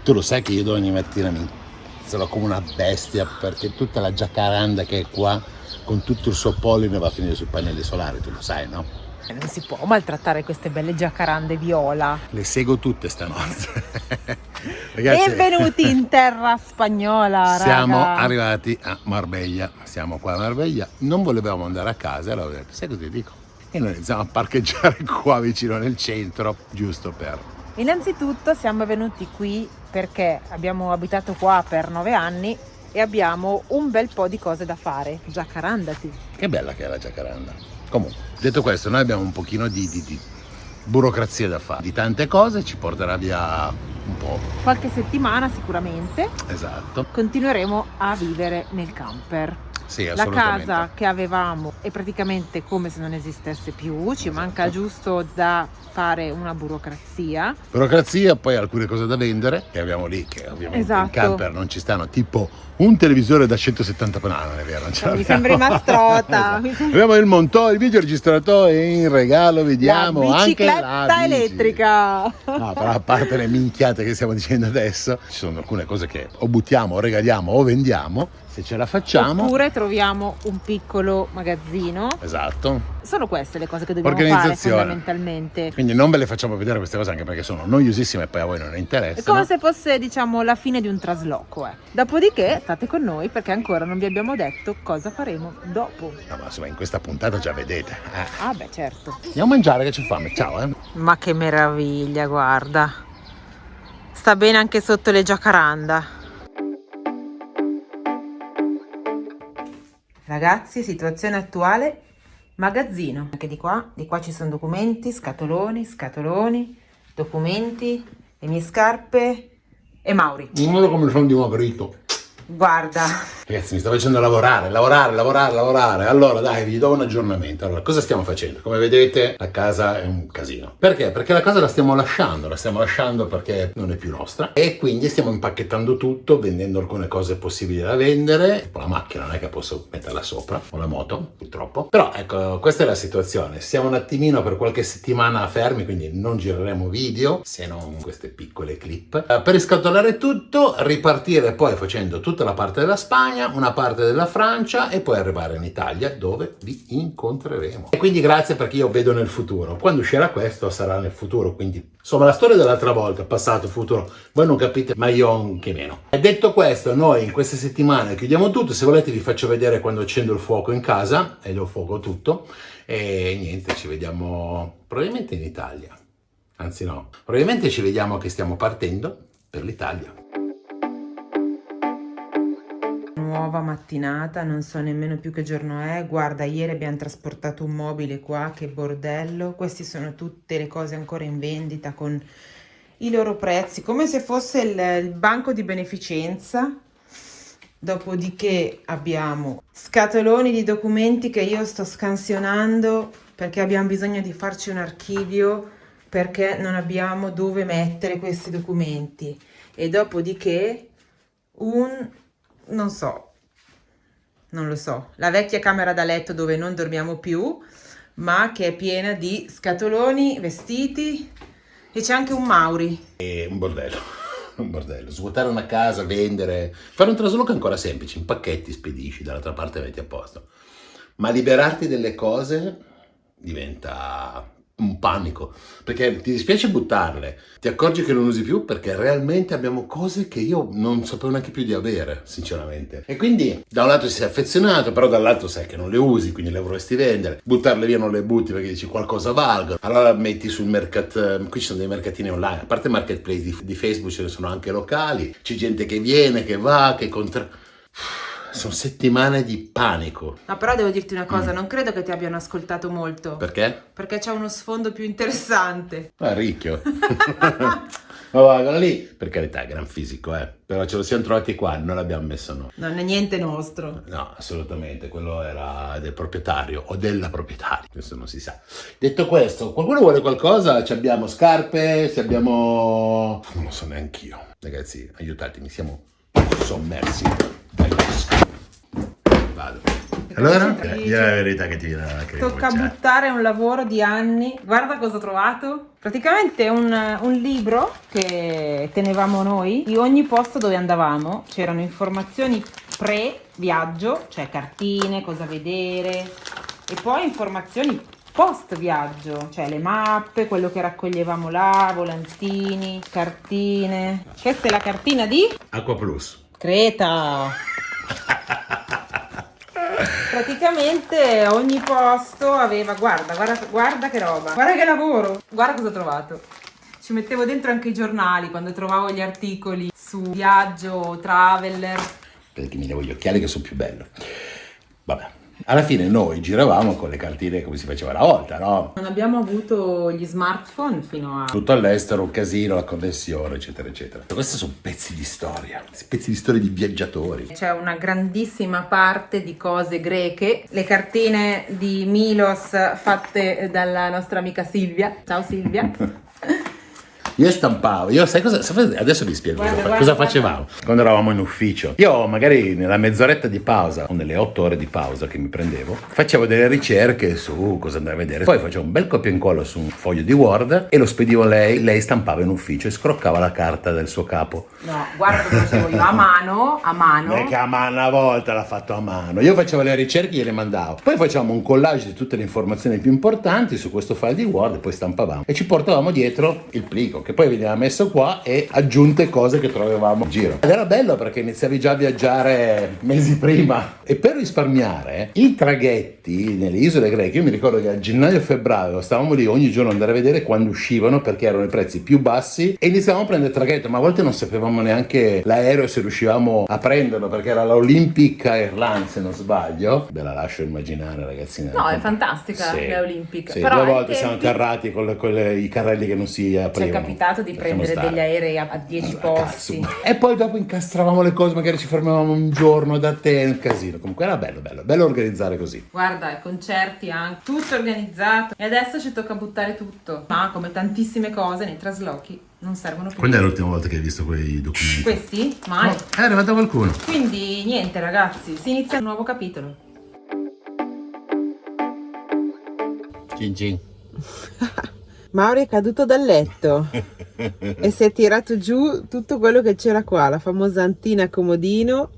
Tu lo sai che io ogni mattina mi inizio come una bestia perché tutta la giacaranda che è qua con tutto il suo polline va a finire sui pannelli solari, tu lo sai, no? Non si può maltrattare queste belle giacarande viola. Le seguo tutte stanotte. Ragazzi, Benvenuti in terra spagnola, siamo raga. arrivati a Marbella, siamo qua a Marbella, non volevamo andare a casa, allora ho detto, sai cosa ti dico? E noi iniziamo a parcheggiare qua vicino nel centro, giusto per... Innanzitutto siamo venuti qui perché abbiamo abitato qua per 9 anni e abbiamo un bel po' di cose da fare. Giacarandati. Che bella che è la giacaranda. Comunque, detto questo, noi abbiamo un pochino di burocrazia da fare, di tante cose, ci porterà via un po'. Qualche settimana sicuramente Esatto. continueremo a vivere nel camper. Sì, La assolutamente. casa che avevamo è praticamente come se non esistesse più, ci manca giusto da fare una burocrazia. Burocrazia, poi alcune cose da vendere che abbiamo lì, che ovviamente in Esatto. camper non ci stanno, tipo un televisore da 170 panni, non è vero? Non ce Mi l'abbiamo. sembri mastrota. Esatto. Abbiamo il montone, il videoregistratore e in regalo vediamo La anche la bicicletta bici. elettrica. No, però a parte le minchiate che stiamo dicendo adesso, ci sono alcune cose che o buttiamo, o regaliamo o vendiamo, se ce la facciamo. Oppure troviamo un piccolo magazzino. Esatto. Sono queste le cose che dobbiamo fare Organizzazione. fondamentalmente. Quindi non ve le facciamo vedere queste cose anche perché sono noiosissime e poi a voi non È interessano. come se fosse, diciamo, la fine di un trasloco. Dopodiché state con noi perché ancora non vi abbiamo detto cosa faremo dopo. No, ma insomma in questa puntata già vedete. Ah beh, certo. Andiamo a mangiare che c'è fame, ciao. Ma che meraviglia, guarda. Sta bene anche sotto le giacaranda. Ragazzi, situazione attuale, magazzino. Anche di qua ci sono documenti, scatoloni, documenti, le mie scarpe e Mauri. Non vedo come sono dimagrito. Guarda, Ragazzi, mi sta facendo lavorare. Allora, dai, vi do un aggiornamento. Allora, cosa stiamo facendo? Come vedete, la casa è un casino. Perché? Perché la casa la stiamo lasciando perché non è più nostra e quindi stiamo impacchettando tutto, vendendo alcune cose possibili da vendere. Tipo la macchina, non è che posso metterla sopra, o la moto, purtroppo. Però, ecco, questa è la situazione. Siamo un attimino per qualche settimana fermi, quindi non gireremo video, se non queste piccole clip. Per riscatolare tutto, ripartire poi facendo tutta la parte della Spagna, una parte della Francia e poi arrivare in Italia dove vi incontreremo. E quindi grazie perché io vedo nel futuro. Quando uscirà questo sarà nel futuro, quindi insomma la storia dell'altra volta, passato, futuro, voi non capite, ma io anche meno. E detto questo, noi in queste settimane chiudiamo tutto, se volete vi faccio vedere quando accendo il fuoco in casa e lo fuoco tutto e niente, ci vediamo probabilmente in Italia. Anzi no, probabilmente ci vediamo che stiamo partendo per l'Italia. nuova mattinata, non so nemmeno più che giorno è. Guarda, ieri abbiamo trasportato un mobile qua, che bordello. Queste sono tutte le cose ancora in vendita con i loro prezzi, come se fosse il banco di beneficenza. Dopodiché abbiamo scatoloni di documenti che io sto scansionando perché abbiamo bisogno di farci un archivio perché non abbiamo dove mettere questi documenti. E dopodiché non lo so, la vecchia camera da letto dove non dormiamo più, ma che è piena di scatoloni, vestiti, e c'è anche un Mauri. È un bordello, svuotare una casa, vendere, fare un trasloco è ancora semplice, in pacchetti spedisci, dall'altra parte metti a posto, ma liberarti delle cose diventa un panico, perché ti dispiace buttarle, ti accorgi che non usi più perché realmente abbiamo cose che io non sapevo neanche più di avere, sinceramente. E quindi da un lato sei affezionato, però dall'altro sai che non le usi, quindi le vorresti vendere. Buttarle via non le butti perché dici qualcosa valgono. Allora metti sul mercato, qui ci sono dei mercatini online, a parte il marketplace di Facebook ce ne sono anche locali, c'è gente che viene, che va, che sono settimane di panico. Ma però devo dirti una cosa, non credo che ti abbiano ascoltato molto. Perché? Perché c'è uno sfondo più interessante. Ah, ricchio. Ma guarda lì, per carità, gran fisico, però ce lo siamo trovati qua, non l'abbiamo messo noi. Non è niente nostro. No, assolutamente, quello era del proprietario o della proprietaria, questo non si sa. Detto questo, qualcuno vuole qualcosa? Ci abbiamo scarpe, se abbiamo... non lo so neanch'io. Ragazzi, aiutatemi, siamo sommersi dal rischio. Vado. Allora? Vincitrice. Io la verità che ti viene la lacrima. Tocca buttare un lavoro di anni. Guarda cosa ho trovato. Praticamente un libro che tenevamo noi di ogni posto dove andavamo. C'erano informazioni pre-viaggio, cioè cartine, cosa vedere, e poi informazioni post viaggio, cioè le mappe, quello che raccoglievamo là, volantini, cartine. Questa è la cartina di Acqua Plus. Creta. Praticamente ogni posto aveva, guarda che roba, guarda che lavoro, guarda cosa ho trovato. Ci mettevo dentro anche i giornali quando trovavo gli articoli su viaggio, traveler. Perché mi levo gli occhiali che sono più bello. Vabbè. Alla fine noi giravamo con le cartine come si faceva una volta, no? Non abbiamo avuto gli smartphone fino a... Tutto all'estero, un casino, la connessione, eccetera, eccetera. Questi sono pezzi di storia di viaggiatori. C'è una grandissima parte di cose greche, le cartine di Milos fatte dalla nostra amica Silvia. Ciao Silvia. Io stampavo, sai cosa? Adesso vi spiego Guarda, cosa facevamo quando eravamo in ufficio. Io magari nella mezz'oretta di pausa o nelle 8 ore di pausa che mi prendevo, facevo delle ricerche su cosa andare a vedere. Poi facevo un bel copia e incolla su un foglio di Word e lo spedivo a lei. Lei stampava in ufficio e scroccava la carta del suo capo. No, guarda cosa facevo io, a mano. Perché a mano, una volta l'ha fatto a mano. Io facevo le ricerche e gliele mandavo. Poi facevamo un collage di tutte le informazioni più importanti su questo file di Word e poi stampavamo. E ci portavamo dietro il plico, che poi veniva messo qua e aggiunte cose che trovavamo in giro. Ed era bello perché iniziavi già a viaggiare mesi prima. E per risparmiare, i traghetti nelle isole greche, io mi ricordo che a gennaio e febbraio stavamo lì ogni giorno ad andare a vedere quando uscivano perché erano i prezzi più bassi e iniziavamo a prendere traghetto, ma a volte non sapevamo neanche l'aereo se riuscivamo a prenderlo perché era l'Olympic Airlines, se non sbaglio. Ve la lascio immaginare, ragazzi. No, è fantastica sì, la Olympic. sì, però 2 volte ai siamo tempi atterrati con i carrelli che non si ci è aprivano. capitato di prendere degli aerei a 10 posti. Cazzo. E poi dopo incastravamo le cose, magari ci fermavamo un giorno da te, un casino. Comunque era bello organizzare così. Guarda, i concerti anche, tutto organizzato. E adesso ci tocca buttare tutto. Ma come tantissime cose nei traslochi non servono più. Quando è l'ultima volta che hai visto quei documenti? Questi? Mai. Oh, è arrivato qualcuno. Quindi niente ragazzi, si inizia un nuovo capitolo. Cin cin. Mauro è caduto dal letto e si è tirato giù tutto quello che c'era qua, la famosa antina comodino,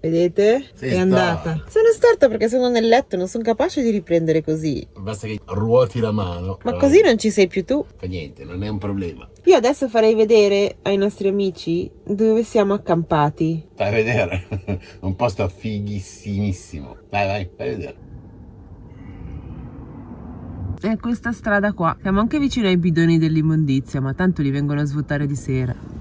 vedete? È andata. Sono storta perché sono nel letto, non sono capace di riprendere così. Basta che ruoti la mano. Ma così non ci sei più tu. Fa niente, non è un problema. Io adesso farei vedere ai nostri amici dove siamo accampati. Fai vedere. Un posto fighissimissimo. Vai, fai vedere. È questa strada qua. Siamo anche vicino ai bidoni dell'immondizia, ma tanto li vengono a svuotare di sera.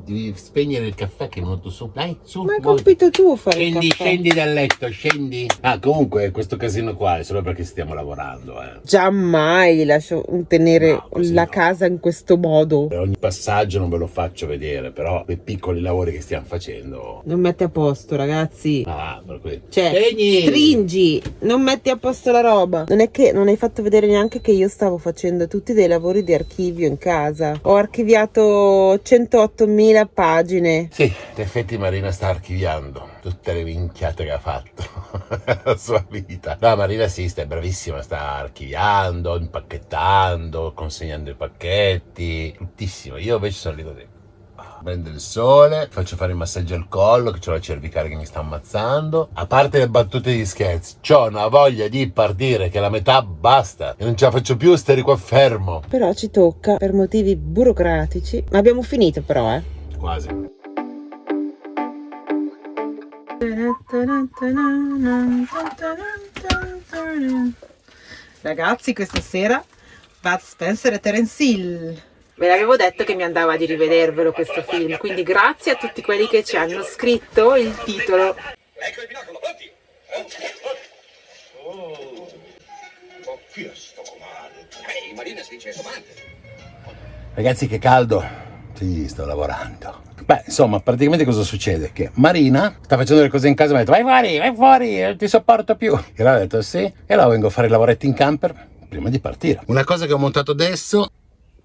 Devi spegnere il caffè che è venuto su. Dai, su. Ma è compito tuo fare il caffè. Scendi dal letto, scendi. Ah, comunque questo casino qua è solo perché stiamo lavorando, Giammai lascio tenere No, così la no. casa in questo modo. Per ogni passaggio non ve lo faccio vedere, però quei piccoli lavori che stiamo facendo. Non metti a posto, ragazzi. Ah, per cui. Cioè, Spegni! stringi, non metti a posto la roba. Non è che non hai fatto vedere neanche che io stavo facendo tutti dei lavori di archivio in casa. Ho archiviato 108.000 pagine. Sì, in effetti Marina sta archiviando tutte le minchiate che ha fatto nella sua vita. No, Marina sì, sta bravissima, sta archiviando, impacchettando, consegnando i pacchetti, tuttissimo. Io invece sono lì così. Prendo il sole, faccio fare il massaggio al collo, che c'ho la cervicale che mi sta ammazzando. A parte le battute di scherzi, c'ho una voglia di partire che la metà basta e non ce la faccio più stare qua fermo. Però ci tocca per motivi burocratici. Ma abbiamo finito però, Quasi. Ragazzi, questa sera Bud Spencer e Terence Hill. Ve l'avevo detto che mi andava di rivedervelo questo film, quindi grazie a tutti quelli che ci hanno scritto il titolo. Ecco il binocolo, pronti? Ma chi è sto comando? Marina si dice comando. Ragazzi, che caldo. Sì, sto lavorando. Beh, insomma, praticamente cosa succede? Che Marina sta facendo le cose in casa e mi ha detto vai fuori, non ti sopporto più. E allora ho detto sì, e allora vengo a fare i lavoretti in camper prima di partire. Una cosa che ho montato adesso,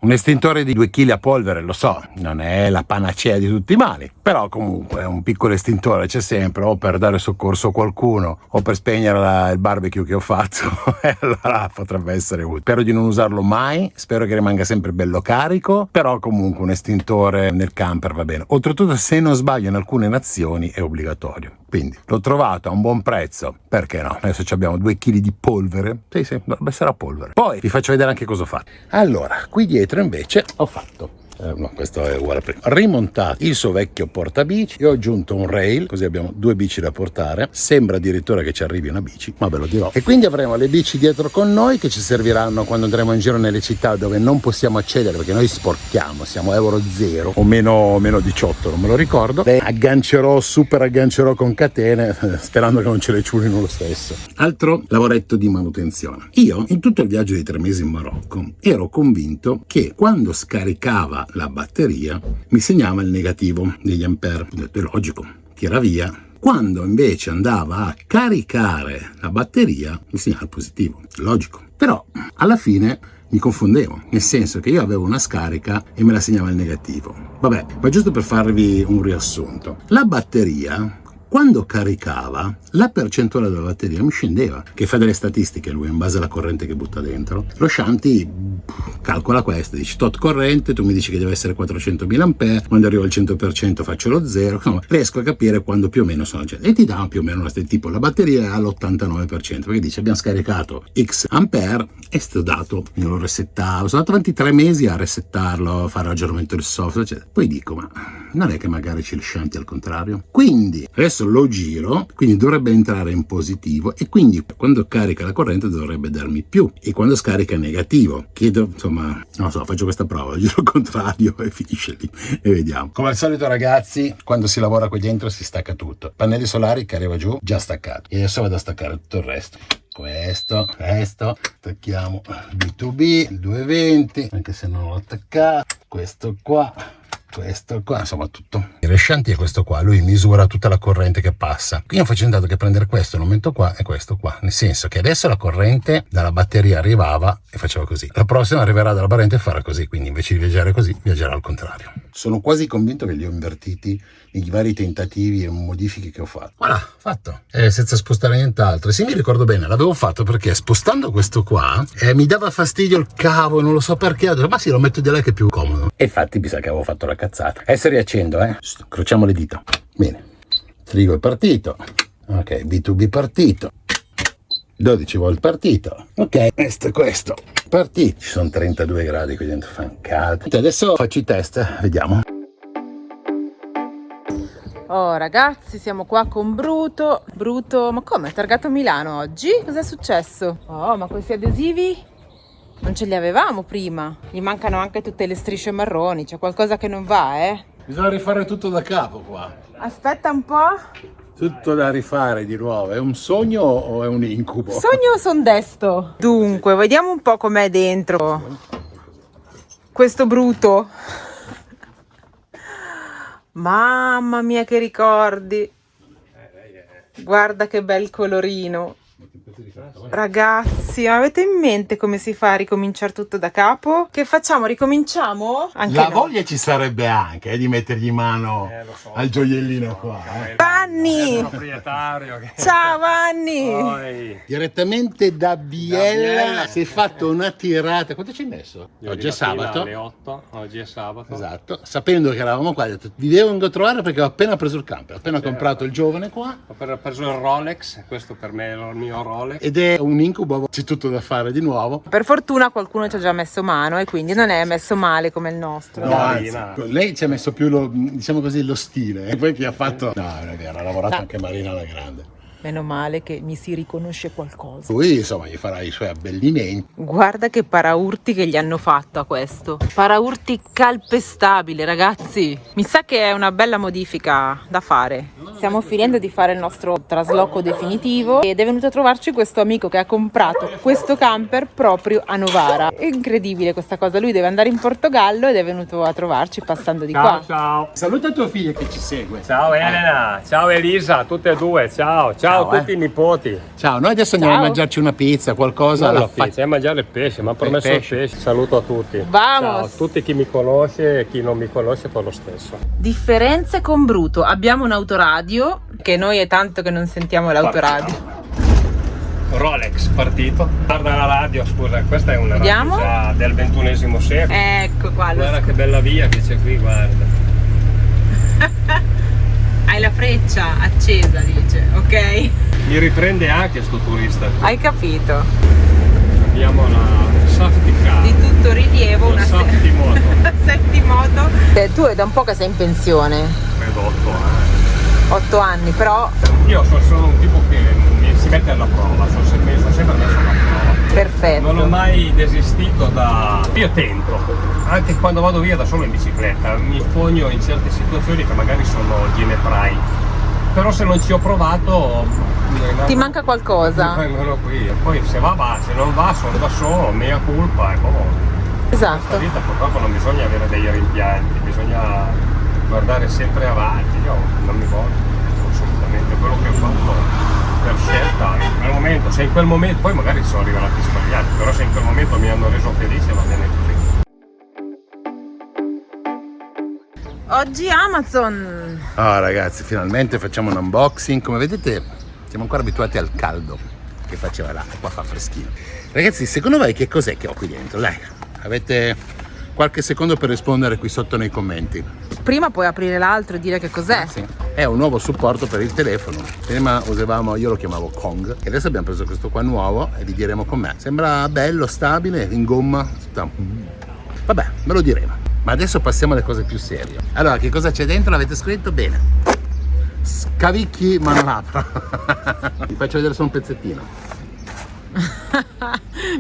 Un estintore di 2 kg a polvere, lo so, non è la panacea di tutti i mali, però comunque un piccolo estintore c'è sempre, o per dare soccorso a qualcuno o per spegnere il barbecue che ho fatto, e allora potrebbe essere utile. Spero di non usarlo mai, spero che rimanga sempre bello carico, però comunque un estintore nel camper va bene. Oltretutto, se non sbaglio, in alcune nazioni è obbligatorio, quindi l'ho trovato a un buon prezzo, perché no? Adesso abbiamo 2 kg di polvere, sì, dovrebbe essere a polvere. Poi vi faccio vedere anche cosa ho fatto. Allora, qui dietro invece ho fatto no, questo è uguale a prima. Rimontato il suo vecchio portabici e ho aggiunto un rail, così abbiamo 2 bici da portare. Sembra addirittura che ci arrivi una bici, ma ve lo dirò. E quindi avremo le bici dietro con noi che ci serviranno quando andremo in giro nelle città dove non possiamo accedere perché noi sporchiamo, siamo euro 0 o meno 18, non me lo ricordo. Le super aggancerò con catene, sperando che non ce le ciulino lo stesso. Altro lavoretto di manutenzione. Io in tutto il viaggio di 3 mesi in Marocco ero convinto che quando scaricava la batteria mi segnava il negativo degli ampere. Ho detto, è logico, tira via. Quando invece andava a caricare la batteria mi segnava il positivo, logico. Però alla fine mi confondevo, nel senso che io avevo una scarica e me la segnava il negativo. Vabbè, ma giusto per farvi un riassunto, la batteria quando caricava la percentuale della batteria mi scendeva, che fa delle statistiche lui in base alla corrente che butta dentro. Lo shanty calcola questo, dici tot corrente, tu mi dici che deve essere 400.000 ampere, quando arrivo al 100% faccio lo 0, insomma, riesco a capire quando più o meno sono e ti dà più o meno tipo la batteria è all'89%, perché dice abbiamo scaricato x ampere e sto dato io lo resettavo, sono andato avanti 3 mesi a resettarlo, a fare l'aggiornamento del software eccetera. Poi dico, ma non è che magari c'è il shanty al contrario? Quindi adesso lo giro, quindi dovrebbe entrare in positivo e quindi quando carica la corrente dovrebbe darmi più, e quando scarica negativo chiedo, insomma, non lo so, faccio questa prova, lo giro al contrario e finisce lì e vediamo. Come al solito ragazzi, quando si lavora qui dentro si stacca tutto, pannelli solari che arriva giù già staccato e adesso vado a staccare tutto il resto. Questo, attacchiamo B2B, il 220, anche se non l'ho attaccato, questo qua, insomma tutto. Il rescianti è questo qua, lui misura tutta la corrente che passa. Qui ho facendo che prendere questo, lo metto qua e questo qua, nel senso che adesso la corrente dalla batteria arrivava e faceva così. La prossima arriverà dalla corrente e farà così, quindi invece di viaggiare così, viaggerà al contrario. Sono quasi convinto che li ho invertiti nei vari tentativi e modifiche che ho fatto. Voilà, fatto. Senza spostare nient'altro. Se mi ricordo bene, l'avevo fatto perché spostando questo qua mi dava fastidio il cavo, non lo so perché. Ho detto, ma sì, lo metto di là che è più comodo. E infatti mi sa che avevo fatto la cazzata. Adesso riaccendo, Crociamo le dita. Bene. Frigo è partito. Ok, B2B partito. 12 volt partito. Ok, questo partito. Ci sono 32 gradi qui dentro, fa un caldo. Adesso faccio i test, vediamo. Oh ragazzi, siamo qua con Bruto, ma come? È targato a Milano oggi? Cos'è successo? Oh, ma questi adesivi non ce li avevamo prima. Gli mancano anche tutte le strisce marroni, c'è qualcosa che non va, Bisogna rifare tutto da capo qua. Aspetta un po'. Tutto da rifare di nuovo. È un sogno o è un incubo? Sogno o son desto? Dunque, vediamo un po' com'è dentro questo Bruto. Mamma mia che ricordi, guarda che bel colorino. Ragazzi, avete in mente come si fa a ricominciare tutto da capo? Che facciamo? Ricominciamo? Anche la no. voglia ci sarebbe anche di mettergli mano al gioiellino qua. Vanni! Proprietario che... Ciao Vanni! Poi... Direttamente da Biella, Biella. si è fatto una tirata. Quanto ci hai messo? Oggi è sabato. Alle 8, oggi è sabato. Esatto, sapendo che eravamo qua, ho detto vi devo incontrare perché ho appena preso il camper, ho appena comprato il giovane qua. Ho preso il Rolex, questo per me è il mio Rolex. Ed è un incubo, c'è tutto da fare di nuovo. Per fortuna qualcuno ci ha già messo mano e quindi non è messo male come il nostro. No, anzi, lei ci ha messo più diciamo così, lo stile. E poi chi ha fatto... No, non è vero, ha lavorato anche Marina alla grande. Meno male che mi si riconosce qualcosa. Lui insomma gli farà i suoi abbellimenti. Guarda che paraurti che gli hanno fatto a questo. Paraurti calpestabile, ragazzi. Mi sa che è una bella modifica da fare. stiamo finendo di fare il nostro trasloco definitivo ed è venuto a trovarci questo amico che ha comprato questo camper proprio a Novara. È incredibile questa cosa, lui deve andare in Portogallo ed è venuto a trovarci passando di qua. Ciao. Saluta tua figlia che ci segue. Ciao Elena, ciao Elisa, tutte e due, ciao Ciao, a tutti i nipoti. Ciao, noi adesso andiamo a mangiarci una pizza, qualcosa. Non alla la pizza, a mangiare il pesce, mi ha promesso il pesce. Saluto a tutti. Vamos. Ciao a tutti chi mi conosce e chi non mi conosce fa lo stesso. Differenze con Bruto, abbiamo un autoradio, che noi è tanto che non sentiamo l'autoradio. Rolex partito. Guarda la radio, scusa, questa è una Vediamo. radio già del XXI secolo. Ecco qua, Guarda che bella via che c'è qui, guarda. hai la freccia accesa, dice, ok? Mi riprende anche sto turista. Hai capito? Abbiamo la safety car. Di tutto rilievo, La una safety moto. safety moto. Tu è da un po' che sei in pensione, Credo 8 anni. 8 anni, però Io sono un tipo che si mette alla prova, sono sempre messo alla prova. perfetto. Non ho mai desistito da... Io tento, anche quando vado via da solo in bicicletta, mi fogno in certe situazioni che magari sono gineprai, però se non ci ho provato... Ti manca qualcosa. Vengono qui, e poi se va, se non va sono da solo, mea colpa e boh. Esatto. Questa vita purtroppo non bisogna avere dei rimpianti, bisogna guardare sempre avanti. Io non mi voglio assolutamente quello che ho fatto per scelta in quel momento. Se in quel momento, poi magari sono arrivati sbagliati, però se in quel momento mi hanno reso felice va bene così. Oggi Amazon. Oh ragazzi, finalmente facciamo un unboxing. Come vedete siamo ancora abituati al caldo che faceva là, e qua fa freschino. Ragazzi, secondo voi che cos'è che ho qui dentro? Dai, avete qualche secondo per rispondere qui sotto nei commenti. Prima puoi aprire l'altro e dire che cos'è. Sì. È un nuovo supporto per il telefono. Prima usavamo, io lo chiamavo Kong, e adesso abbiamo preso questo qua nuovo e vi diremo com'è. Sembra bello, stabile, in gomma. Vabbè, ve lo diremo. Ma adesso passiamo alle cose più serie. Allora, che cosa c'è dentro? L'avete scritto? Bene. Scavicchi manolapra. Vi faccio vedere solo un pezzettino.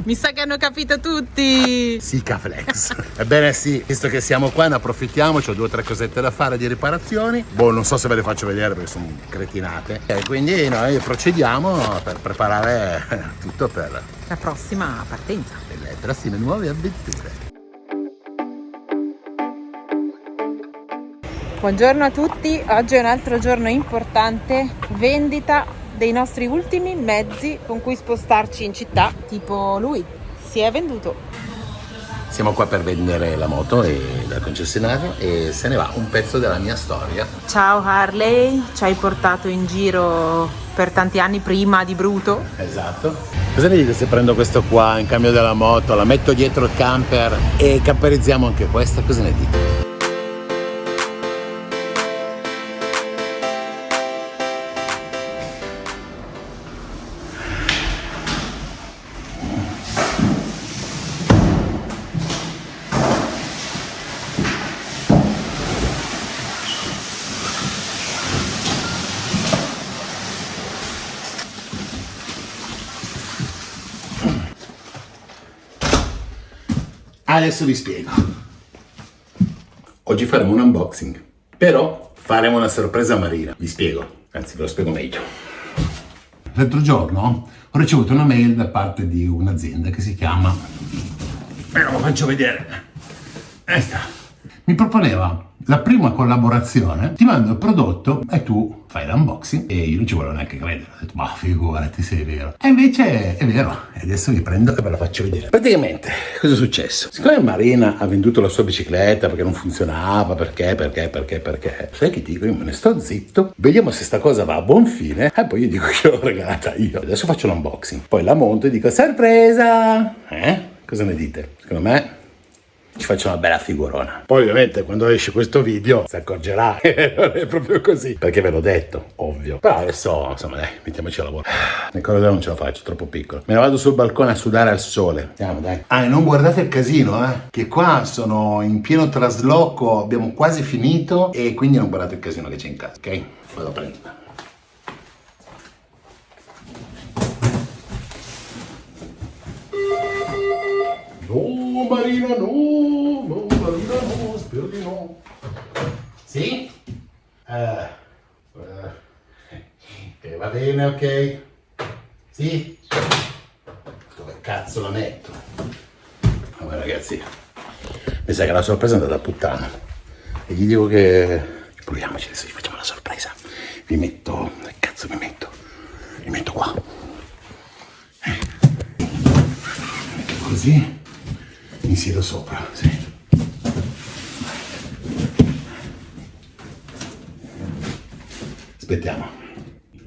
Mi sa che hanno capito tutti. Sikaflex. Ebbene sì, visto che siamo qua ne approfittiamo, ho 2 o 3 cosette da fare di riparazioni. Boh, non so se ve le faccio vedere perché sono cretinate. E quindi noi procediamo per preparare tutto per La prossima partenza. le prossime nuove avventure. Buongiorno a tutti, oggi è un altro giorno importante, vendita dei nostri ultimi mezzi con cui spostarci in città, tipo lui, si è venduto. Siamo qua per vendere la moto dal concessionario e se ne va un pezzo della mia storia. Ciao Harley, ci hai portato in giro per tanti anni prima di Bruto. Esatto. Cosa ne dite se prendo questo qua in cambio della moto, la metto dietro il camper e camperizziamo anche questa? Cosa ne dite? Adesso vi spiego. Oggi faremo un unboxing, però faremo una sorpresa marina. Vi spiego, anzi ve lo spiego meglio. L'altro giorno ho ricevuto una mail da parte di un'azienda che si chiama... Ve lo faccio vedere. Mi proponeva la prima collaborazione, ti mando il prodotto e tu fai l'unboxing, e io non ci volevo neanche credere, ho detto ma figurati se è vero, e invece è vero, e adesso vi prendo e ve la faccio vedere. Praticamente cosa è successo? Siccome Marina ha venduto la sua bicicletta perché non funzionava, perché sai che dico, io me ne sto zitto, vediamo se sta cosa va a buon fine e poi io dico che l'ho regalata io. Adesso faccio l'unboxing, poi la monto e dico sorpresa, cosa ne dite? Secondo me ci faccio una bella figurona. Poi ovviamente quando esce questo video si accorgerà che non è proprio così, perché ve l'ho detto, ovvio. Però adesso insomma dai, mettiamoci a lavoro. Nel corridoio non ce la faccio, è troppo piccolo. Me ne vado sul balcone a sudare al sole. Andiamo dai. Ah, e non guardate il casino, che qua sono in pieno trasloco, abbiamo quasi finito, e quindi non guardate il casino che c'è in casa, ok? Vado a prendere. No, Marina, no, Marina, no, spero di no. Sì? bene, ok? Sì? Dove cazzo la metto? Vabbè ragazzi, mi sa che la sorpresa è andata a puttana. E gli dico che proviamoci adesso, gli facciamo la sorpresa. Vi metto, che cazzo vi metto? Vi metto qua. Così mi siedo sopra, sì. Aspettiamo.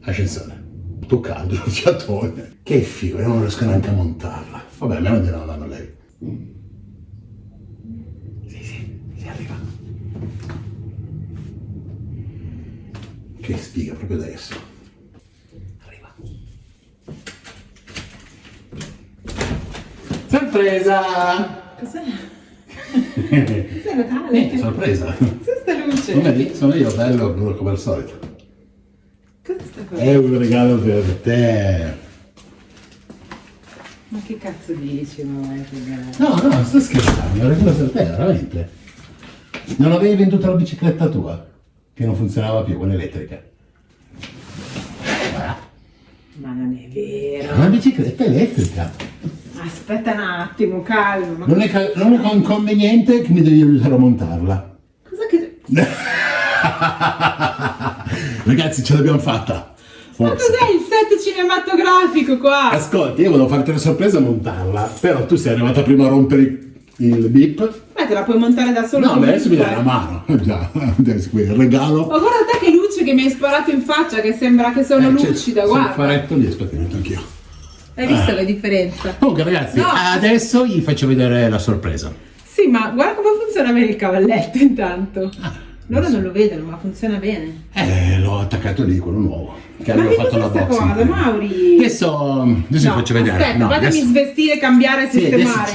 Ascensore. Tu caldo, fiatone. Che figo, io non riesco neanche a montarla. Vabbè, almeno dirà la mano lei. Si arriva. Che sfiga, proprio adesso. Arriva. Sorpresa! Cos'è? Cos'è Natale? Sorpresa! Cos'è sta luce? Vedi, sono io bello come al solito. Cos'è sta cosa? È un regalo per te. Ma che cazzo dici? Ma vai No, sto scherzando, è un regalo per te, veramente. Non avevi venduto la bicicletta tua? Che non funzionava più, quella elettrica. Ma non è vero. È una bicicletta elettrica. Aspetta un attimo, calma. L'unico inconveniente è che mi devi aiutare a montarla. Cosa che... Ragazzi, ce l'abbiamo fatta. Ma Forse. cos'è il set cinematografico qua? Ascolti, io volevo farti una sorpresa a montarla, però tu sei arrivata prima a rompere il bip. Te la puoi montare da solo. No, ma adesso mi dai la mano. Già, adesso qui il regalo. Ma guarda te che luce che mi hai sparato in faccia, che sembra che sono lucida, guarda. Il faretto lì, aspetta, mi metto anch'io. Hai visto la differenza? Comunque ragazzi, No. adesso gli faccio vedere la sorpresa. Sì, ma guarda come funziona bene il cavalletto intanto. Loro non lo vedono, ma funziona bene. L'ho attaccato lì, quello nuovo. Che Ma avevo che fatto la cos'è sta boxing. cosa, Mauri? Adesso vi faccio vedere. Aspetta, No, fatemi adesso- svestire, cambiare, Sì, adesso sistemare.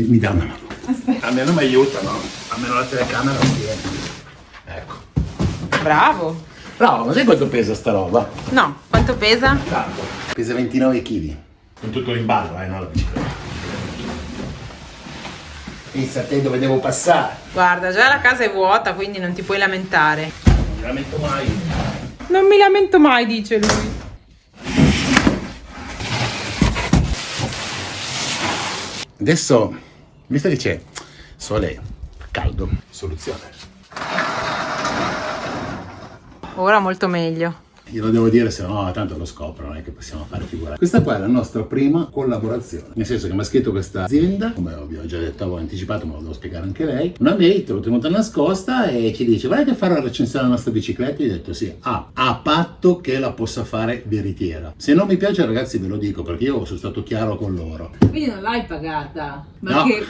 mi dà una mano. Aspetta. Almeno mi aiutano. Almeno la telecamera non tiene. Ecco. Bravo. Bravo, ma sai quanto pesa sta roba? No, quanto pesa? Tanto. Pesa 29 kg. Con tutto l'imballo, no, la bicicletta. Pensa a te dove devo passare. Guarda, già la casa è vuota, quindi non ti puoi lamentare. Non mi lamento mai. Non mi lamento mai, dice lui. Adesso, visto che c'è sole, caldo, soluzione. Ora molto meglio. Glielo devo dire, se no tanto lo scopro, non è che possiamo fare figura. Questa qua è la nostra prima collaborazione, nel senso che mi ha scritto questa azienda, come vi ho già detto, avevo anticipato, ma lo devo spiegare anche lei, una mail, l'ho tenuta nascosta e ci dice: volete fare la recensione della nostra bicicletta? Io ho detto sì, a patto che la possa fare veritiera. Se non mi piace, ragazzi, ve lo dico, perché io sono stato chiaro con loro. Quindi non l'hai pagata, ma No. che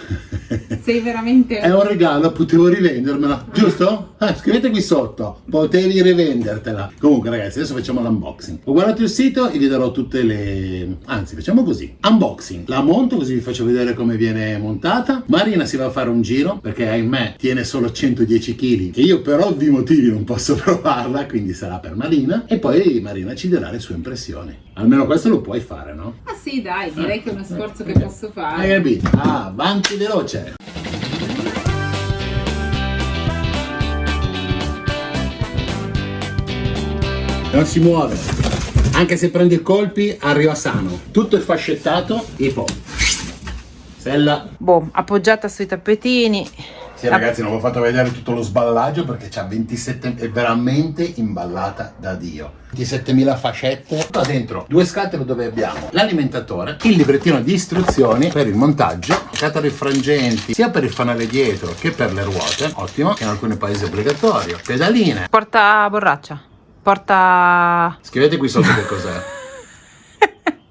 sei veramente... È un regalo, potevo rivendermela, giusto? Scrivete qui sotto, potevi rivendertela. Comunque ragazzi, adesso facciamo l'unboxing. Ho guardato il sito e vi darò tutte le... Anzi, facciamo così. Unboxing. La monto così vi faccio vedere come viene montata. Marina si va a fare un giro, perché ahimè tiene solo 110 kg. E io per ovvi motivi non posso provarla, quindi sarà per Marina. E poi Marina ci darà le sue impressioni. Almeno questo lo puoi fare, no? Ah sì, dai, direi che è uno sforzo che posso Hai fare. capito? Avanti veloce. Non si muove, anche se prende colpi arriva sano. Tutto è fascettato, tipo sella. Boh, appoggiata sui tappetini. Sì ragazzi, non vi ho fatto vedere tutto lo sballaggio perché c'ha 27, è veramente imballata da Dio. 27.000 fascette. Qua dentro due scatole dove abbiamo l'alimentatore, il librettino di istruzioni per il montaggio, scatole frangenti sia per il fanale dietro che per le ruote, ottimo, che in alcuni paesi è obbligatorio, pedaline. Porta borraccia. Porta... Scrivete qui sotto che cos'è.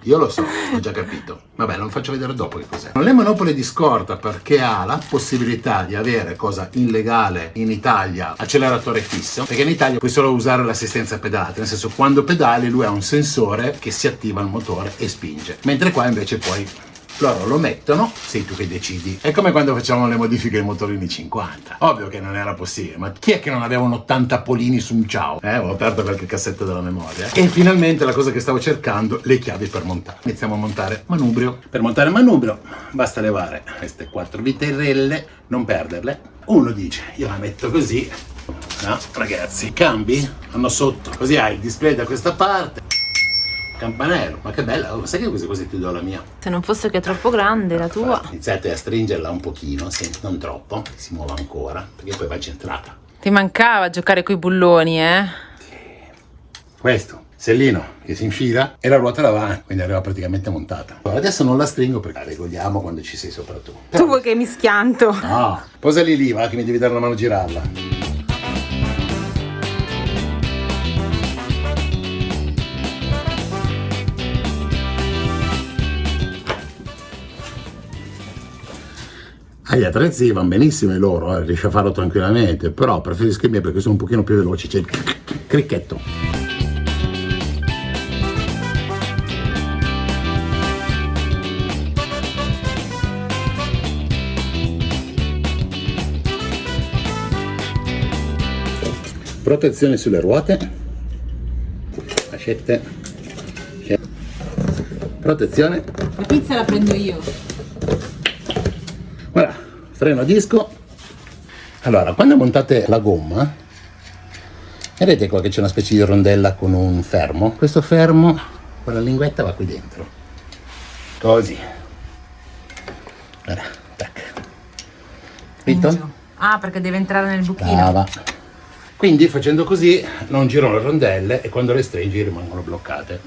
Io lo so, ho già capito. Vabbè, lo faccio vedere dopo che cos'è. Le monopole di scorta perché ha la possibilità di avere, cosa illegale in Italia, acceleratore fisso, perché in Italia puoi solo usare l'assistenza pedalata, nel senso quando pedali lui ha un sensore che si attiva il motore e spinge, mentre qua invece puoi... Loro lo mettono, sei tu che decidi. È come quando facevamo le modifiche ai motorini 50. Ovvio che non era possibile, ma chi è che non aveva un 80 polini su un ciao? Ho aperto qualche cassetta della memoria. E finalmente la cosa che stavo cercando, le chiavi per montare. Iniziamo a montare manubrio. Per montare manubrio basta levare queste 4 viterelle, non perderle. Uno dice, io la metto così. No, ragazzi, cambi hanno sotto. Così hai il display da questa parte. campanello, ma che bella, oh, sai che queste cose ti do la mia? Se non fosse che è troppo grande la tua. Iniziate a stringerla un pochino, sì, non troppo, si muova ancora, perché poi va centrata. Ti mancava giocare coi bulloni, eh? Questo, sellino che si infila e la ruota davanti, quindi arriva praticamente montata. Allora, adesso non la stringo perché la regoliamo quando ci sei sopra tu. Tu vuoi che mi schianto? No, posali lì, va, che mi devi dare una mano a girarla. Gli attrezzi vanno benissimo loro, riesce a farlo tranquillamente, però preferisco i miei perché sono un pochino più veloci, c'è il cricchetto. Protezione sulle ruote, fascette, protezione. La pizza la prendo io. Voilà, freno a disco. Allora, quando montate la gomma, vedete qua che c'è una specie di rondella con un fermo. Questo fermo, con la linguetta va qui dentro. Così. Guarda, tac. Capito? Ah, perché deve entrare nel buchino. Brava. Quindi facendo così non girano le rondelle e quando le stringi rimangono bloccate.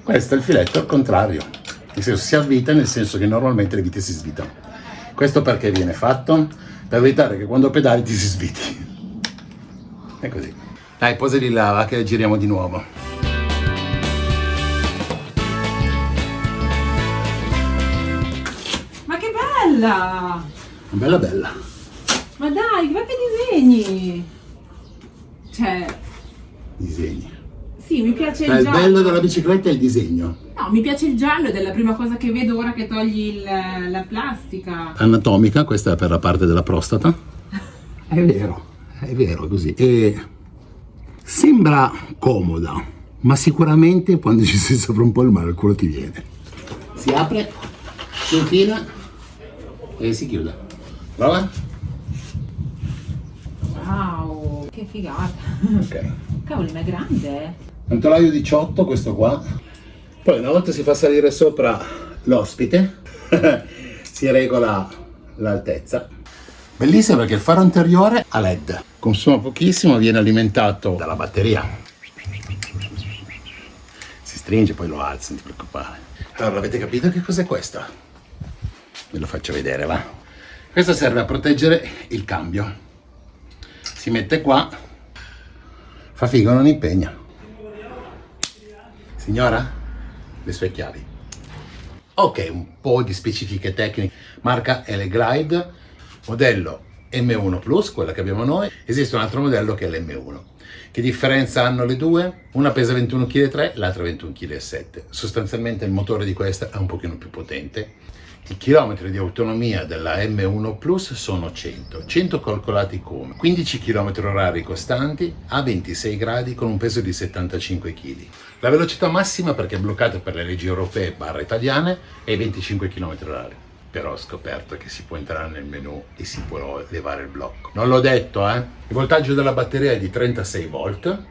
Questo è il filetto al contrario. Nel senso, si avvita, nel senso che normalmente le vite si svitano. Questo perché viene fatto? Per evitare che quando pedali ti si sviti. È così. Dai, posali là, va, che giriamo di nuovo. Ma che bella! Bella bella. Ma dai, ma che disegni! Cioè, Disegni. sì, mi piace il Il giallo. bello della bicicletta è il disegno. No, mi piace il giallo ed è la prima cosa che vedo ora che togli la plastica. Anatomica, questa è per la parte della prostata. È vero così. E sembra comoda, ma sicuramente quando ci sei sopra un po' il male al culo ti viene. Si apre, si infila e si chiude. Prova? Wow, che figata. Ok. Cavoli, ma è grande, Un telaio 18 questo qua. Poi una volta si fa salire sopra l'ospite, si regola l'altezza. Bellissimo perché il faro anteriore a LED. Consuma pochissimo, viene alimentato dalla batteria. Si stringe, poi lo alza, non ti preoccupare. Allora, avete capito che cos'è questo? Ve lo faccio vedere, va? Questo serve a proteggere il cambio. Si mette qua, fa figo, non impegna. Signora, le sue chiavi. Ok, un po' di specifiche tecniche. Marca L-Glide, modello M1 Plus, quella che abbiamo noi. Esiste un altro modello che è l'M1. Che differenza hanno le due? Una pesa 21,3 kg, l'altra 21,7 kg. Sostanzialmente il motore di questa è un pochino più potente. I chilometri di autonomia della M1 Plus sono 100 calcolati come 15 km orari costanti a 26 gradi con un peso di 75 kg. La velocità massima, perché è bloccata per le leggi europee / italiane, è 25 km orari. Però ho scoperto che si può entrare nel menu e si può levare il blocco. Non l'ho detto, eh? Il voltaggio della batteria è di 36 volt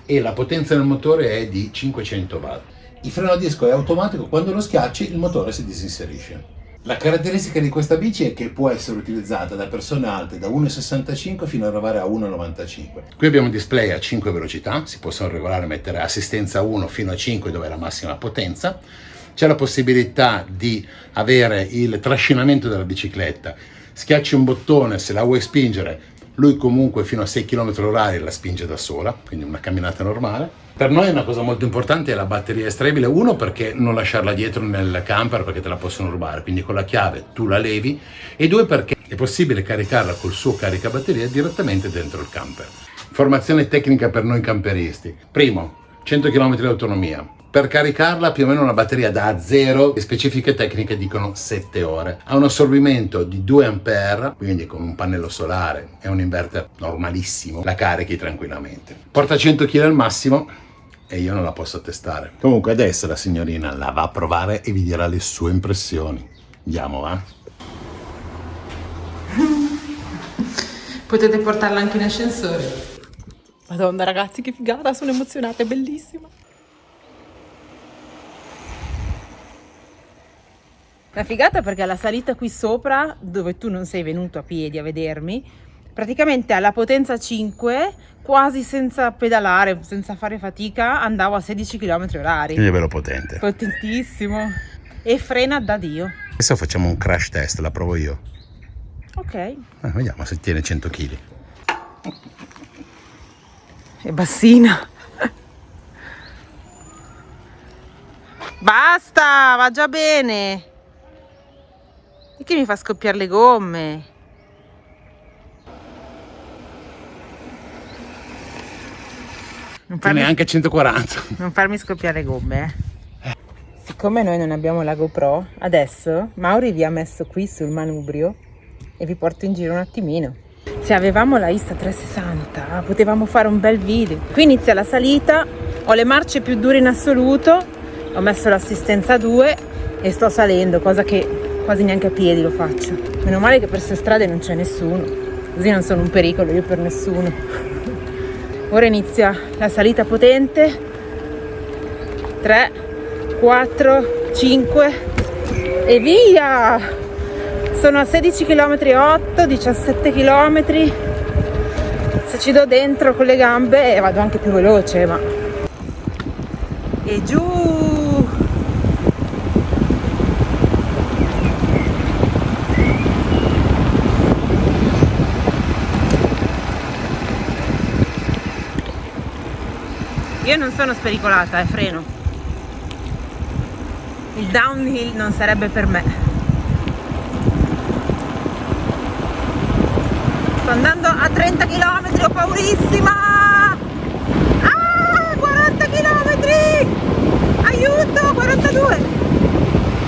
e la potenza del motore è di 500 watt. Il freno a disco è automatico, quando lo schiacci il motore si disinserisce. La caratteristica di questa bici è che può essere utilizzata da persone alte da 1,65 fino ad arrivare a 1,95. Qui abbiamo un display a 5 velocità, si possono regolare e mettere assistenza 1 fino a 5 dove è la massima potenza. C'è la possibilità di avere il trascinamento della bicicletta. Schiacci un bottone, se la vuoi spingere, lui comunque fino a 6 km orari la spinge da sola, quindi una camminata normale. Per noi una cosa molto importante è la batteria estraibile, uno perché non lasciarla dietro nel camper perché te la possono rubare, quindi con la chiave tu la levi, e due perché è possibile caricarla col suo caricabatteria direttamente dentro il camper. Informazione tecnica per noi camperisti. Primo, 100 km di autonomia. Per caricarla più o meno una batteria da 0, le specifiche tecniche dicono 7 ore. Ha un assorbimento di 2 ampere, quindi con un pannello solare e un inverter normalissimo la carichi tranquillamente. Porta 100 kg al massimo e io non la posso testare. Comunque adesso la signorina la va a provare e vi dirà le sue impressioni. Andiamo, va? Potete portarla anche in ascensore. Madonna ragazzi, che figata, sono emozionata, è bellissima. La figata perché la salita qui sopra, dove tu non sei venuto a piedi a vedermi, praticamente alla potenza 5, quasi senza pedalare, senza fare fatica, andavo a 16 km/h. Quindi è bello potente. Potentissimo. E frena da Dio. Adesso facciamo un crash test, la provo io. Ok. Vediamo se tiene 100 kg. È bassina. Basta, va già bene. E che mi fa scoppiare le gomme? Non Tiene anche 140. Non farmi scoppiare le gomme, Siccome noi non abbiamo la GoPro, adesso Mauri vi ha messo qui sul manubrio e vi porto in giro un attimino. Se avevamo la Insta360 potevamo fare un bel video. Qui inizia la salita, ho le marce più dure in assoluto, ho messo l'assistenza 2 e sto salendo, cosa che quasi neanche a piedi lo faccio. Meno male che per queste strade non c'è nessuno, così non sono un pericolo io per nessuno. Ora inizia la salita potente. 3, 4, 5 e via! Sono a 16 km/h, 17 km. Se ci do dentro con le gambe vado anche più veloce, ma... E giù! Io non sono spericolata, freno. Il downhill non sarebbe per me. Sto andando a 30 km, ho paurissima! Ah, 40 km! Aiuto, 42!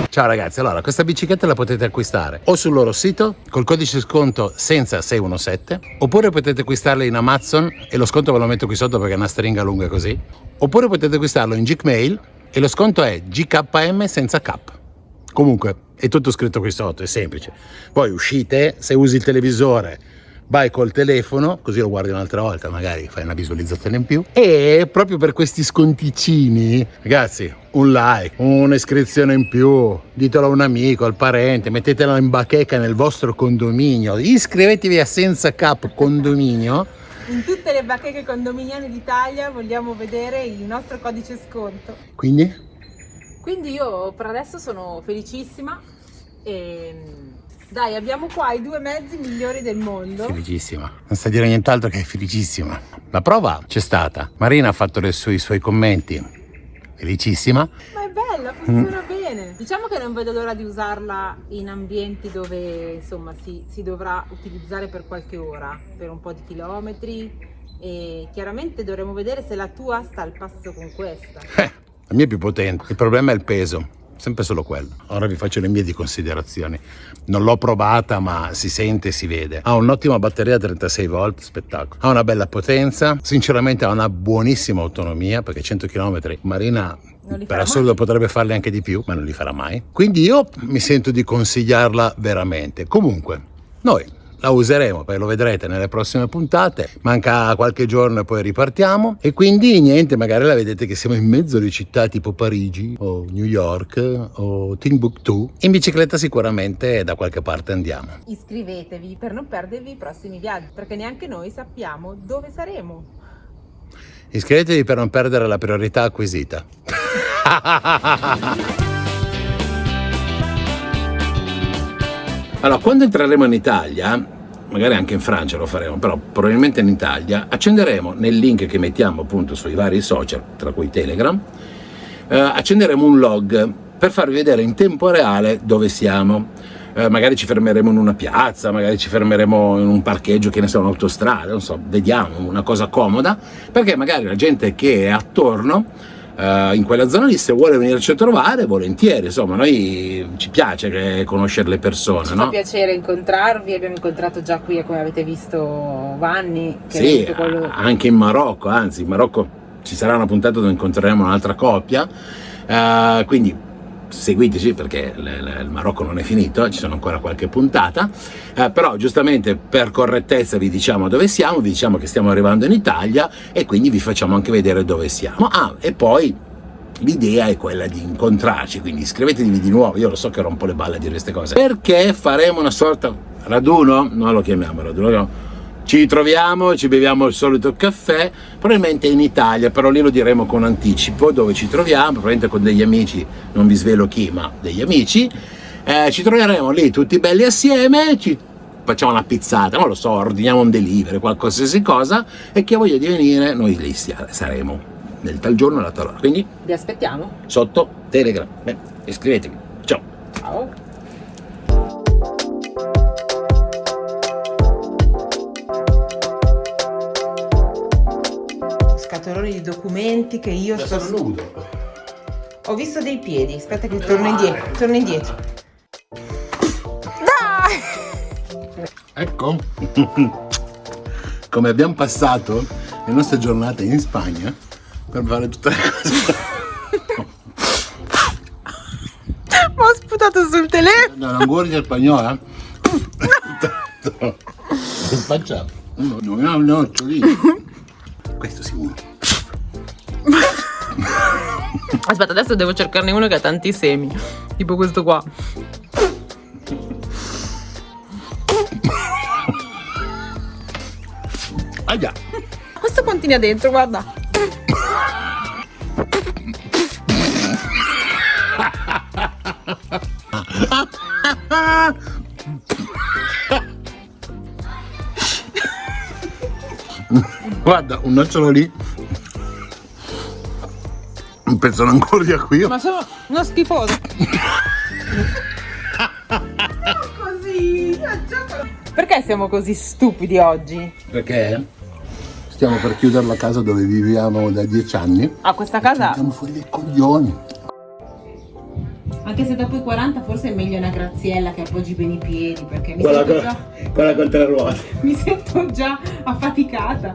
Ciao ragazzi, allora questa bicicletta la potete acquistare o sul loro sito col codice sconto senza 617, oppure potete acquistarla in Amazon e lo sconto ve lo metto qui sotto perché è una stringa lunga così, oppure potete acquistarlo in Gmail e lo sconto è GKM senza K. Comunque è tutto scritto qui sotto, è semplice. Poi uscite, se usi il televisore vai col telefono, così lo guardi un'altra volta, magari fai una visualizzazione in più. E proprio per questi sconticini, ragazzi, un like, un'iscrizione in più, ditelo a un amico, al parente, mettetela in bacheca nel vostro condominio, iscrivetevi a Senza Cap Condominio. In tutte le bacheche condominiali d'Italia vogliamo vedere il nostro codice sconto. Quindi Io per adesso sono felicissima e dai, abbiamo qua i due mezzi migliori del mondo. felicissima, non sta a dire nient'altro che è felicissima. La prova c'è stata, Marina ha fatto i suoi commenti, felicissima. Ma è bella, funziona bene. Diciamo che non vedo l'ora di usarla in ambienti dove insomma si dovrà utilizzare per qualche ora, per un po' di chilometri, e chiaramente dovremo vedere se la tua sta al passo con questa. La mia è più potente, il problema è il peso, sempre solo quello. Ora vi faccio le mie di considerazioni. Non l'ho provata ma si sente e si vede. Ha un'ottima batteria 36 volt, spettacolo. Ha una bella potenza, sinceramente ha una buonissima autonomia perché 100 km Marina per assurdo potrebbe farli anche di più, ma non li farà mai. Quindi io mi sento di consigliarla veramente. Comunque, noi la useremo, poi lo vedrete nelle prossime puntate, manca qualche giorno e poi ripartiamo, e quindi niente, magari la vedete che siamo in mezzo alle città tipo Parigi o New York o Timbuktu, in bicicletta sicuramente da qualche parte andiamo. Iscrivetevi per non perdervi i prossimi viaggi, perché neanche noi sappiamo dove saremo. Iscrivetevi per non perdere la priorità acquisita. Allora, quando entreremo in Italia, magari anche in Francia lo faremo, però probabilmente in Italia, accenderemo nel link che mettiamo appunto sui vari social, tra cui Telegram, accenderemo un log per farvi vedere in tempo reale dove siamo. Magari ci fermeremo in una piazza, magari ci fermeremo in un parcheggio, che ne so, un'autostrada, non so, vediamo una cosa comoda, perché magari la gente che è attorno in quella zona lì, se vuole venirci a trovare, volentieri, insomma, noi ci piace conoscere le persone, Ci no? fa piacere incontrarvi, abbiamo incontrato già qui, come avete visto, Vanni, che Sì, è quello... anche in Marocco, anzi in Marocco ci sarà una puntata dove incontreremo un'altra coppia, quindi seguiteci perché il Marocco non è finito, ci sono ancora qualche puntata, però giustamente per correttezza vi diciamo dove siamo, vi diciamo che stiamo arrivando in Italia e quindi vi facciamo anche vedere dove siamo. E poi l'idea è quella di incontrarci, quindi iscrivetevi di nuovo, io lo so che rompo le balle a dire queste cose, perché faremo una sorta raduno, non lo chiamiamo raduno, ci troviamo, ci beviamo il solito caffè, probabilmente in Italia, però lì lo diremo con anticipo dove ci troviamo, probabilmente con degli amici, non vi svelo chi, ma degli amici, ci troveremo lì tutti belli assieme, ci facciamo una pizzata, non lo so, ordiniamo un delivery, qualsiasi cosa, e chi ha voglia di venire, noi lì saremo, nel tal giorno e alla tal ora, quindi Vi aspettiamo. sotto Telegram, iscrivetevi, ciao! Ciao. Scatoloni di documenti che io sto... nudo. Ho visto dei piedi, aspetta che torno indietro. Dai! Ecco come abbiamo passato le nostre giornate in Spagna per fare tutte le cose. Ho sputato sul telefono. No, l'anguria spagnola. Facciamo. No, nocciolini. Questo si muove. Aspetta, adesso devo cercarne uno che ha tanti semi, tipo questo qua. Ah già. Questo quanti ne ha dentro, guarda. Guarda, un nocciolo lì. Un pezzo d'anguria qui. Ma sono uno schifoso. Così. Perché siamo così stupidi oggi? Perché stiamo per chiudere la casa dove viviamo da 10 anni. A questa casa, Andiamo fuori dei coglioni. anche se dopo i 40 forse è meglio una graziella che appoggi bene i piedi, perché Quella con 3 ruote. mi sento già affaticata.